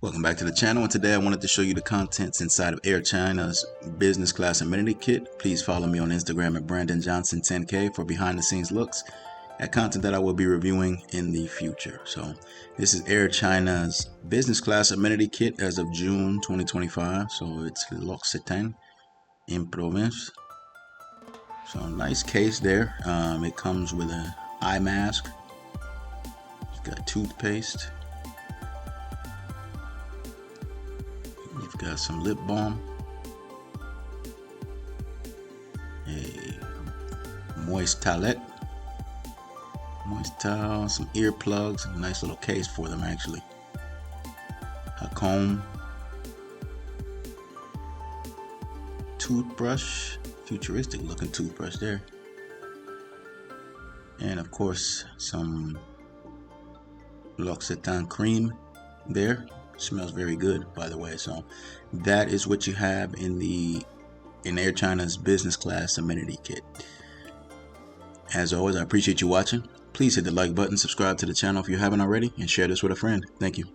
Welcome back to the channel, and today I wanted to show you the contents inside of Air China's business class amenity kit. Please follow me on Instagram at BrandonJohnson10K for behind the scenes looks at content that I will be reviewing in the future. So this is Air China's business class amenity kit as of June 2025. So it's L'Occitane in Province. So nice case there. It comes with an eye mask. It's got toothpaste. You've got some lip balm, a moist towelette, some earplugs, a nice little case for them actually, a comb, toothbrush, futuristic looking toothbrush there, and of course some L'Occitane cream there. Smells very good, by the way. So that is what you have in Air China's business class amenity kit. As always, I appreciate you watching. Please hit the like button, subscribe to the channel if you haven't already, and share this with a friend. Thank you.